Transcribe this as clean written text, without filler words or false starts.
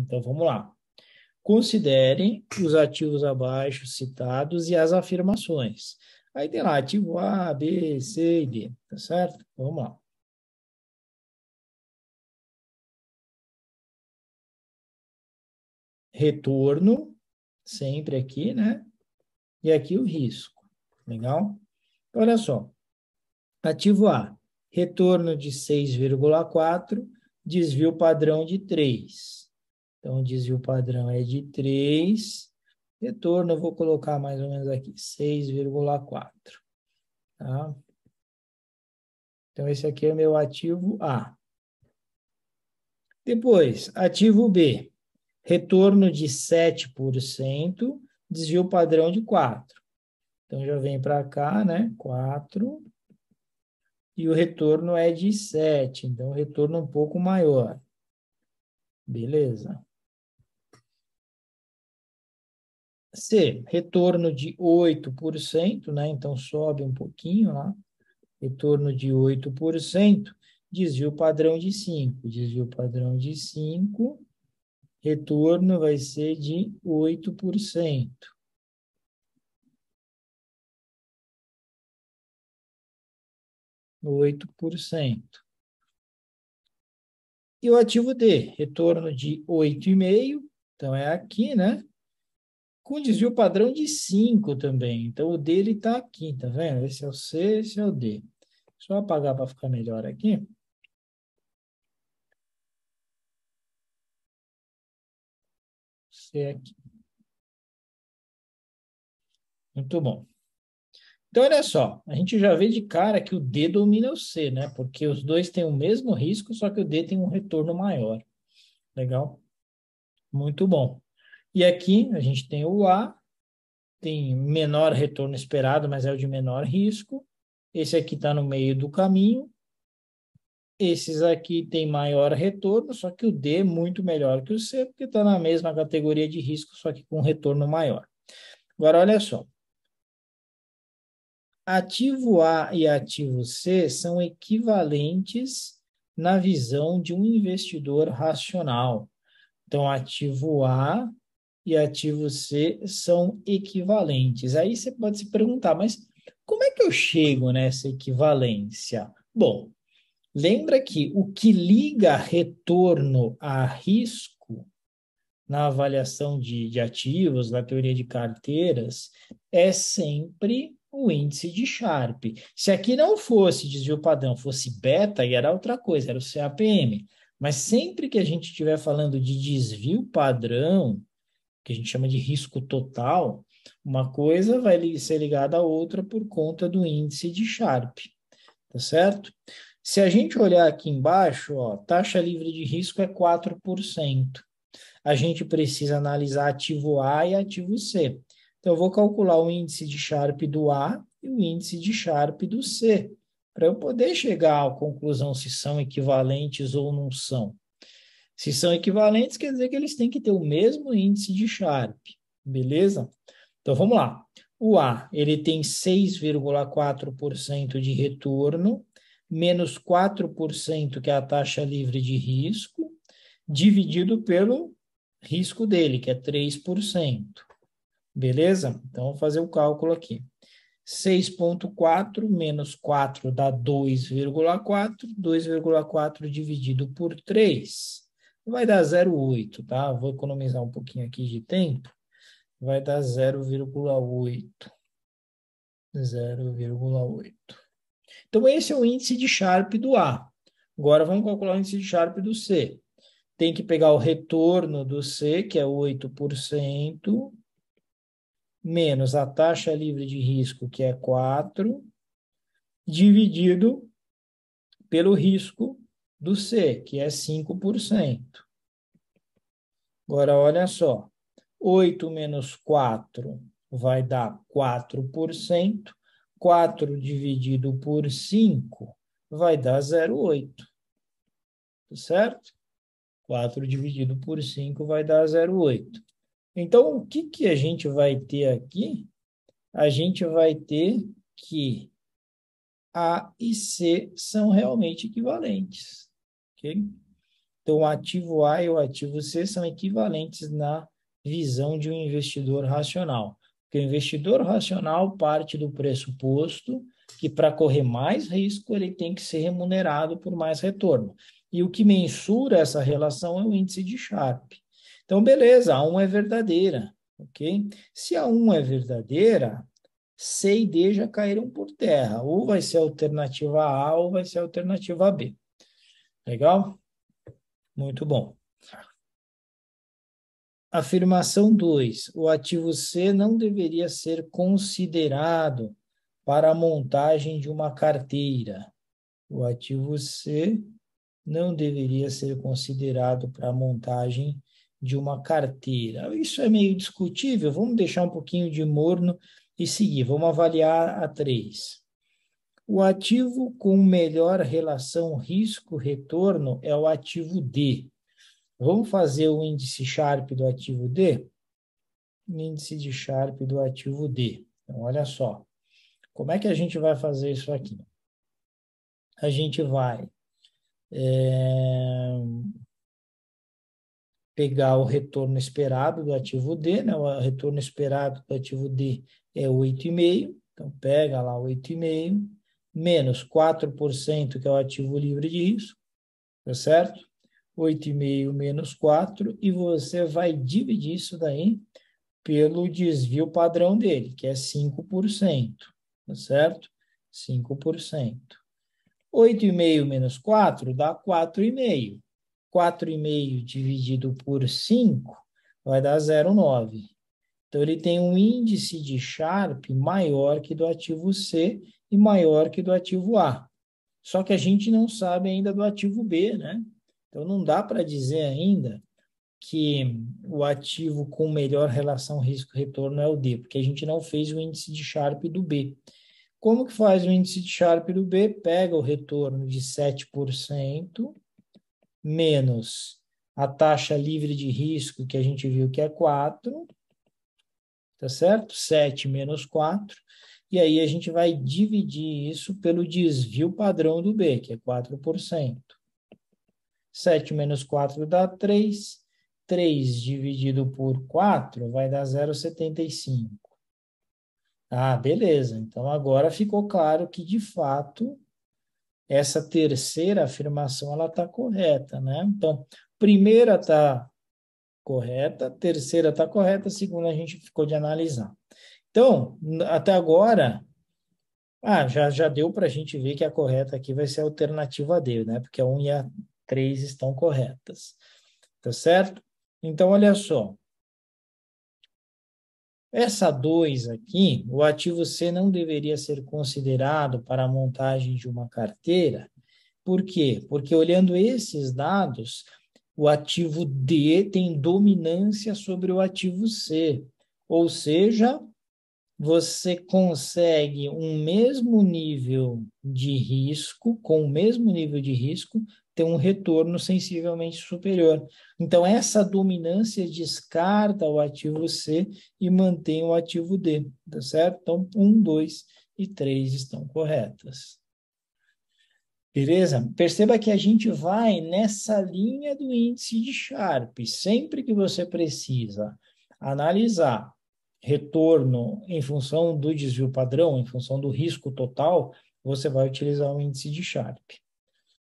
Então, vamos lá. Considere os ativos abaixo citados e as afirmações. Aí tem lá, ativo A, B, C e D, tá certo? Vamos lá. Retorno, sempre aqui, né? E aqui o risco. Legal? Olha só. Ativo A, retorno de 6,4, desvio padrão de 3. Então, o desvio padrão é de 3. Retorno, eu vou colocar mais ou menos aqui, 6,4. Tá? Então, esse aqui é meu ativo A. Depois, ativo B, retorno de 7%, desvio padrão de 4. Então, já vem para cá, né? 4. E o retorno é de 7. Então, o retorno um pouco maior. Beleza. C, retorno de 8%, né? Então, sobe um pouquinho lá. Retorno de 8%. Desvio padrão de 5. Desvio padrão de 5. Retorno vai ser de 8%. E o ativo D, retorno de 8,5%. Então, é aqui, né? Com desvio padrão de 5 também. Então, o dele está aqui, tá vendo? Esse é o C, esse é o D. Só apagar para ficar melhor aqui. C aqui. Muito bom. Então, olha só. A gente já vê de cara que o D domina o C, né? Porque os dois têm o mesmo risco, só que o D tem um retorno maior. Legal? Muito bom. E aqui a gente tem o A, tem menor retorno esperado, mas é o de menor risco. Esse aqui está no meio do caminho. Esses aqui têm maior retorno, só que o D é muito melhor que o C, porque está na mesma categoria de risco, só que com retorno maior. Agora, olha só. Ativo A e ativo C são equivalentes na visão de um investidor racional. Então, ativo A e ativo C são equivalentes. Aí você pode se perguntar, mas como é que eu chego nessa equivalência? Bom, lembra que o que liga retorno a risco na avaliação de ativos, na teoria de carteiras, é sempre o índice de Sharpe. Se aqui não fosse desvio padrão, fosse beta, aí era outra coisa, era o CAPM. Mas sempre que a gente estiver falando de desvio padrão, que a gente chama de risco total, uma coisa vai ser ligada à outra por conta do índice de Sharpe, tá certo? Se a gente olhar aqui embaixo, ó, taxa livre de risco é 4%. A gente precisa analisar ativo A e ativo C. Então, eu vou calcular o índice de Sharpe do A e o índice de Sharpe do C, para eu poder chegar à conclusão se são equivalentes ou não são. Se são equivalentes, quer dizer que eles têm que ter o mesmo índice de Sharpe, beleza? Então, vamos lá. O A, ele tem 6,4% de retorno, menos 4%, que é a taxa livre de risco, dividido pelo risco dele, que é 3%. Beleza? Então, vou fazer o cálculo aqui. 6,4 menos 4 dá 2,4. 2,4 dividido por 3 vai dar 0,8, tá? Vou economizar um pouquinho aqui de tempo. Vai dar 0,8. 0,8. Então, esse é o índice de Sharpe do A. Agora, vamos calcular o índice de Sharpe do C. Tem que pegar o retorno do C, que é 8%, menos a taxa livre de risco, que é 4%, dividido pelo risco do C, que é 5%. Agora, olha só. 8 menos 4 vai dar 4%. 4 dividido por 5 vai dar 0,8. Certo? 4 dividido por 5 vai dar 0,8. Então, o que a gente vai ter aqui? A gente vai ter que A e C são realmente equivalentes. Ok? Então, o ativo A e o ativo C são equivalentes na visão de um investidor racional. Porque o investidor racional parte do pressuposto que para correr mais risco, ele tem que ser remunerado por mais retorno. E o que mensura essa relação é o índice de Sharpe. Então, beleza, a 1 é verdadeira, ok? Se a 1 é verdadeira, C e D já caíram por terra. Ou vai ser a alternativa A ou vai ser a alternativa B. Legal? Muito bom. Afirmação 2. O ativo C não deveria ser considerado para a montagem de uma carteira. O ativo C não deveria ser considerado para a montagem de uma carteira. Isso é meio discutível, vamos deixar um pouquinho de morno e seguir. Vamos avaliar a 3. O ativo com melhor relação risco-retorno é o ativo D. Vamos fazer o índice Sharpe do ativo D? Índice de Sharpe do ativo D. Então, olha só. Como é que a gente vai fazer isso aqui? A gente vai pegar o retorno esperado do ativo D, né? O retorno esperado do ativo D é 8,5, então pega lá 8,5, menos 4%, que é o ativo livre de risco, tá certo? 8,5 menos 4, e você vai dividir isso daí pelo desvio padrão dele, que é 5%, tá certo? 5%. 8,5 menos 4 dá 4,5. 4,5 dividido por 5 vai dar 0,9. Então, ele tem um índice de Sharpe maior que do ativo C e maior que do ativo A. Só que a gente não sabe ainda do ativo B, né? Então, não dá para dizer ainda que o ativo com melhor relação risco-retorno é o D, porque a gente não fez o índice de Sharpe do B. Como que faz o índice de Sharpe do B? Pega o retorno de 7% menos a taxa livre de risco, que a gente viu que é 4, tá certo? 7 menos 4, e aí a gente vai dividir isso pelo desvio padrão do B, que é 4%. 7 menos 4 dá 3, 3 dividido por 4 vai dar 0,75. Ah, beleza. Então, agora ficou claro que, de fato, essa terceira afirmação ela está correta, né? Então, primeira está correta, terceira está correta, segunda a gente ficou de analisar. Então, até agora, já deu para a gente ver que a correta aqui vai ser a alternativa D, né? Porque a 1 e a 3 estão corretas. Tá certo? Então, olha só. Essa 2 aqui, o ativo C não deveria ser considerado para a montagem de uma carteira. Por quê? Porque olhando esses dados, o ativo D tem dominância sobre o ativo C. Ou seja, você consegue um mesmo nível de risco, com o mesmo nível de risco, ter um retorno sensivelmente superior. Então, essa dominância descarta o ativo C e mantém o ativo D, tá certo? Então, 1, 2 e 3 estão corretas. Beleza? Perceba que a gente vai nessa linha do índice de Sharpe. Sempre que você precisa analisar retorno em função do desvio padrão, em função do risco total, você vai utilizar o índice de Sharpe.